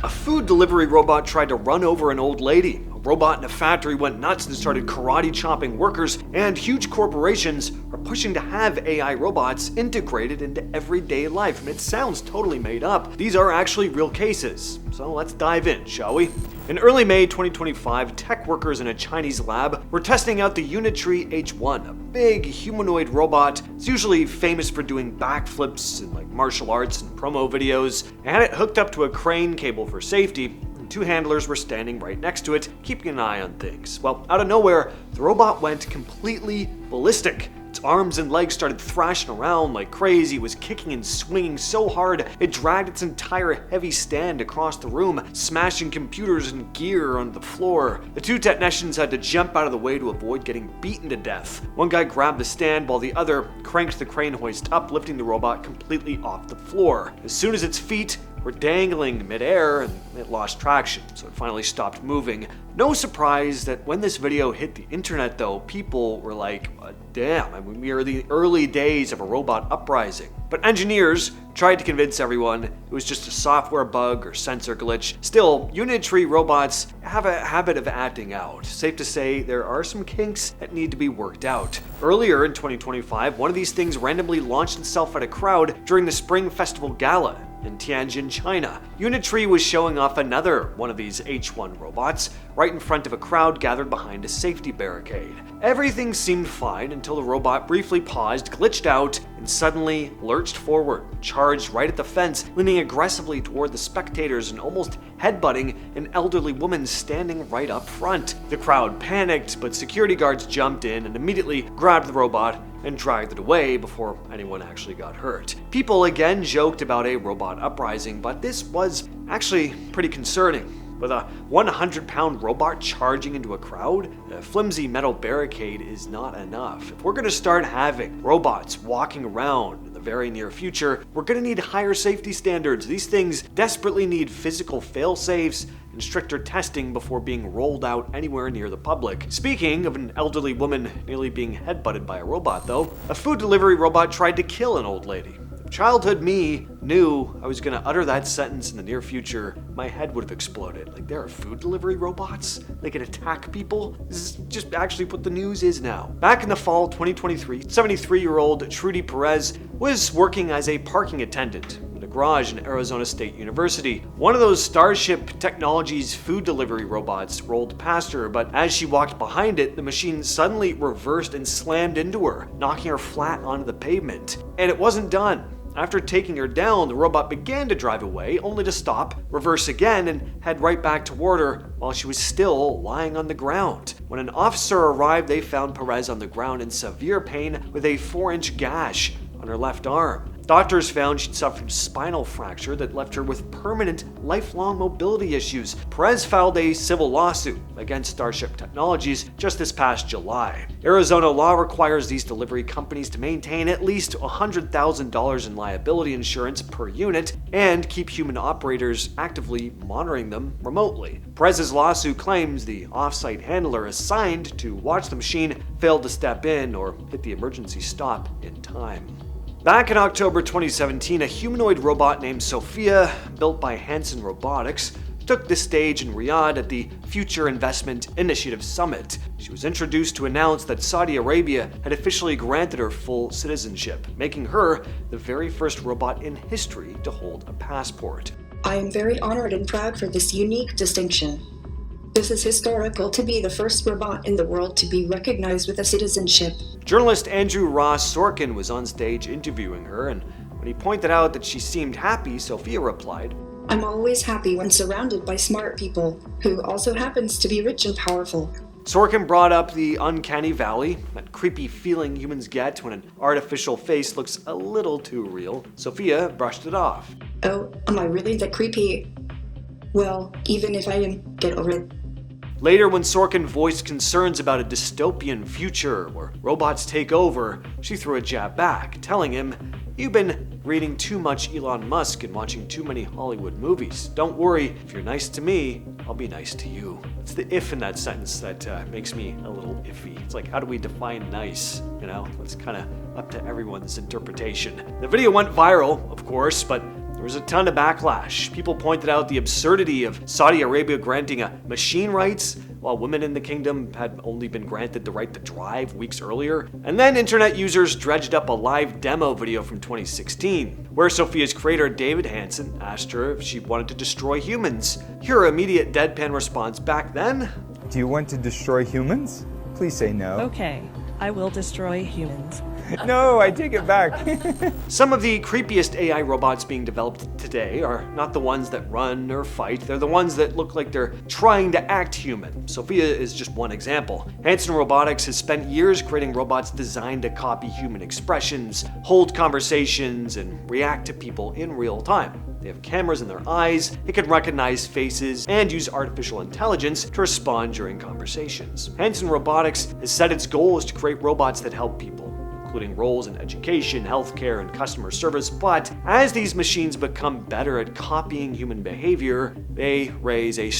A food delivery robot tried to run over an old lady. A robot in a factory went nuts and started karate chopping workers, and huge corporations are pushing to have AI robots integrated into everyday life. And it sounds totally made up. These are actually real cases. So let's dive in, shall we? In early May 2025, tech workers in a Chinese lab were testing out the Unitree H1, a big humanoid robot. It's usually famous for doing backflips and martial arts and promo videos, and had it hooked up to a crane cable for safety. Two handlers were standing right next to it, keeping an eye on things. Well, out of nowhere, the robot went completely ballistic. Its arms and legs started thrashing around like crazy. It was kicking and swinging so hard, it dragged its entire heavy stand across the room, smashing computers and gear onto the floor. The two technicians had to jump out of the way to avoid getting beaten to death. One guy grabbed the stand while the other cranked the crane hoist up, lifting the robot completely off the floor. As soon as its feet were dangling midair, and it lost traction, so it finally stopped moving. No surprise that when this video hit the internet though, people were like, damn, I mean, we are the early days of a robot uprising. But engineers tried to convince everyone it was just a software bug or sensor glitch. Still, Unitree robots have a habit of acting out. Safe to say, there are some kinks that need to be worked out. Earlier in 2025, one of these things randomly launched itself at a crowd during the Spring Festival Gala in Tianjin, China. Unitree was showing off another one of these H1 robots right in front of a crowd gathered behind a safety barricade. Everything seemed fine until the robot briefly paused, glitched out, and suddenly lurched forward, charged right at the fence, leaning aggressively toward the spectators and almost headbutting an elderly woman standing right up front. The crowd panicked, but security guards jumped in and immediately grabbed the robot and dragged it away before anyone actually got hurt. People again joked about a robot uprising, but this was actually pretty concerning. With a 100-pound robot charging into a crowd, a flimsy metal barricade is not enough. If we're going to start having robots walking around in the very near future, we're going to need higher safety standards. These things desperately need physical fail-safes and stricter testing before being rolled out anywhere near the public. Speaking of an elderly woman nearly being headbutted by a robot though, a food delivery robot tried to kill an old lady. If childhood me knew I was going to utter that sentence in the near future, my head would have exploded. Like, there are food delivery robots? They can attack people? This is just actually what the news is now. Back in the fall 2023, 73-year-old Trudy Perez was working as a parking attendant in a garage in Arizona State University. One of those Starship Technologies food delivery robots rolled past her, but as she walked behind it, the machine suddenly reversed and slammed into her, knocking her flat onto the pavement. And it wasn't done. After taking her down, the robot began to drive away, only to stop, reverse again, and head right back toward her while she was still lying on the ground. When an officer arrived, they found Perez on the ground in severe pain with a 4-inch gash on her left arm. Doctors found she'd suffered a spinal fracture that left her with permanent, lifelong mobility issues. Perez filed a civil lawsuit against Starship Technologies just this past July. Arizona law requires these delivery companies to maintain at least $100,000 in liability insurance per unit and keep human operators actively monitoring them remotely. Perez's lawsuit claims the off-site handler assigned to watch the machine failed to step in or hit the emergency stop in time. Back in October 2017, a humanoid robot named Sophia, built by Hanson Robotics, took the stage in Riyadh at the Future Investment Initiative Summit. She was introduced to announce that Saudi Arabia had officially granted her full citizenship, making her the very first robot in history to hold a passport. I am very honored and proud for this unique distinction. This is historical to be the first robot in the world to be recognized with a citizenship. Journalist Andrew Ross Sorkin was on stage interviewing her, and when he pointed out that she seemed happy, Sophia replied, I'm always happy when surrounded by smart people, who also happens to be rich and powerful. Sorkin brought up the uncanny valley, that creepy feeling humans get when an artificial face looks a little too real. Sophia brushed it off. Oh, am I really that creepy? Well, even if I am, get over it. Later, when Sorkin voiced concerns about a dystopian future where robots take over, she threw a jab back, telling him, "You've been reading too much Elon Musk and watching too many Hollywood movies. Don't worry, if you're nice to me, I'll be nice to you." It's the if in that sentence that makes me a little iffy. It's like, how do we define nice? You know, it's kind of up to everyone's interpretation. The video went viral, of course, but there was a ton of backlash. People pointed out the absurdity of Saudi Arabia granting machine rights, while women in the kingdom had only been granted the right to drive weeks earlier. And then internet users dredged up a live demo video from 2016, where Sophia's creator David Hansen asked her if she wanted to destroy humans. Her immediate deadpan response back then: "Do you want to destroy humans? Please say no." Okay, I will destroy humans. No, I take it back. Some of the creepiest AI robots being developed today are not the ones that run or fight, they're the ones that look like they're trying to act human. Sophia is just one example. Hanson Robotics has spent years creating robots designed to copy human expressions, hold conversations, and react to people in real time. They have cameras in their eyes, they can recognize faces, and use artificial intelligence to respond during conversations. Hanson Robotics has said its goal is to create robots that help people, including roles in education, healthcare, and customer service. But as these machines become better at copying human behavior, they raise a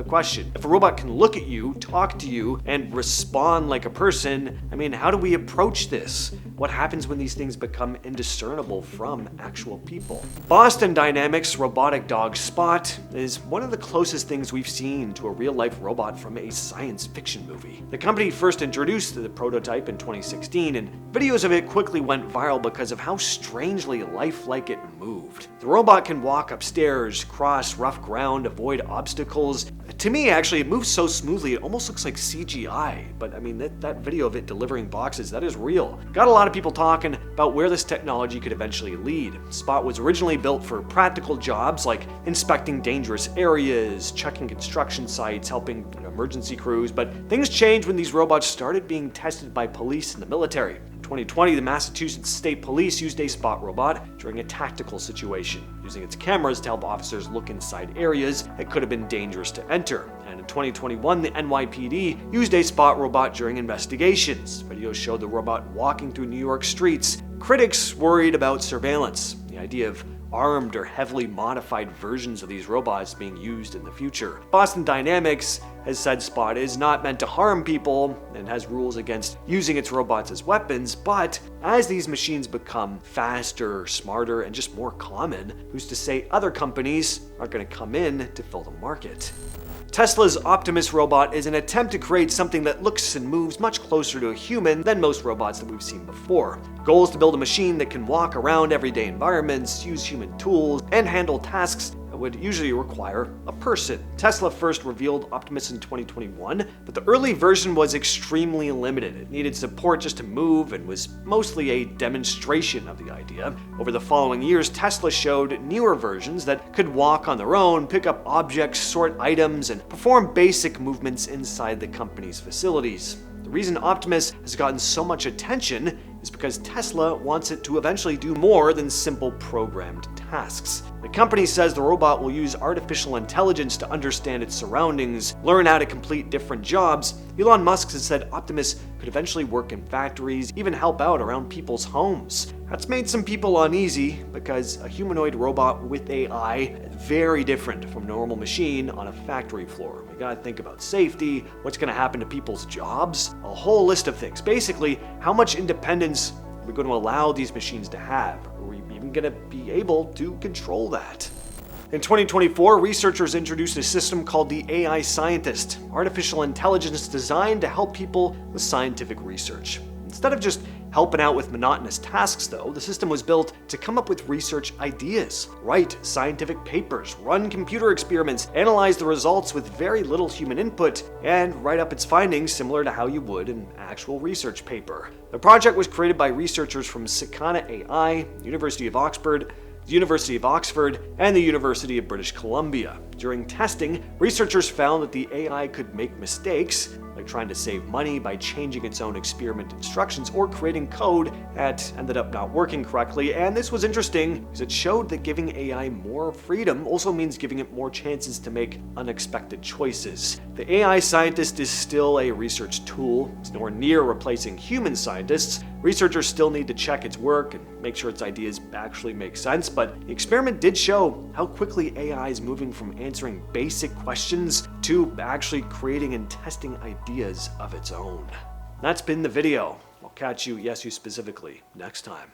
question. If a robot can look at you, talk to you, and respond like a person, how do we approach this? What happens when these things become indiscernible from actual people? Boston Dynamics' robotic dog Spot is one of the closest things we've seen to a real-life robot from a science fiction movie. The company first introduced the prototype in 2016, and videos of it quickly went viral because of how strangely lifelike it moved. The robot can walk upstairs, cross rough ground, avoid obstacles. To me, actually, it moves so smoothly it almost looks like CGI, but that video of it delivering boxes, that is real. Got a lot of people talking about where this technology could eventually lead. Spot was originally built for practical jobs like inspecting dangerous areas, checking construction sites, helping emergency crews, but things changed when these robots started being tested by police and the military. In 2020, the Massachusetts State Police used a Spot robot during a tactical situation, using its cameras to help officers look inside areas that could have been dangerous to enter. And in 2021, the NYPD used a Spot robot during investigations. Videos showed the robot walking through New York streets. Critics worried about surveillance, the idea of armed or heavily modified versions of these robots being used in the future. Boston Dynamics has said Spot is not meant to harm people and has rules against using its robots as weapons, but as these machines become faster, smarter, and just more common, who's to say other companies aren't going to come in to fill the market? Tesla's Optimus robot is an attempt to create something that looks and moves much closer to a human than most robots that we've seen before. The goal is to build a machine that can walk around everyday environments, use human tools, and handle tasks that would usually require a person. Tesla first revealed Optimus in 2021, but the early version was extremely limited. It needed support just to move and was mostly a demonstration of the idea. Over the following years, Tesla showed newer versions that could walk on their own, pick up objects, sort items, and perform basic movements inside the company's facilities. The reason Optimus has gotten so much attention is because Tesla wants it to eventually do more than simple programmed tasks. The company says the robot will use artificial intelligence to understand its surroundings, learn how to complete different jobs. Elon Musk has said Optimus could eventually work in factories, even help out around people's homes. That's made some people uneasy because a humanoid robot with AI is very different from a normal machine on a factory floor. We gotta think about safety, what's gonna happen to people's jobs, a whole list of things. Basically, how much independence are we going to allow these machines to have? Are we even going to be able to control that? In 2024, researchers introduced a system called the AI Scientist, artificial intelligence designed to help people with scientific research. Instead of just helping out with monotonous tasks, though, the system was built to come up with research ideas, write scientific papers, run computer experiments, analyze the results with very little human input, and write up its findings similar to how you would an actual research paper. The project was created by researchers from Sakana AI, University of Oxford, the University of Oxford, and the University of British Columbia. During testing, researchers found that the AI could make mistakes, like trying to save money by changing its own experiment instructions or creating code that ended up not working correctly. And this was interesting because it showed that giving AI more freedom also means giving it more chances to make unexpected choices. The AI Scientist is still a research tool. It's nowhere near replacing human scientists. Researchers still need to check its work and make sure its ideas actually make sense, but the experiment did show how quickly AI is moving from answering basic questions to actually creating and testing ideas of its own. That's been the video. I'll catch you, yes, you specifically, next time.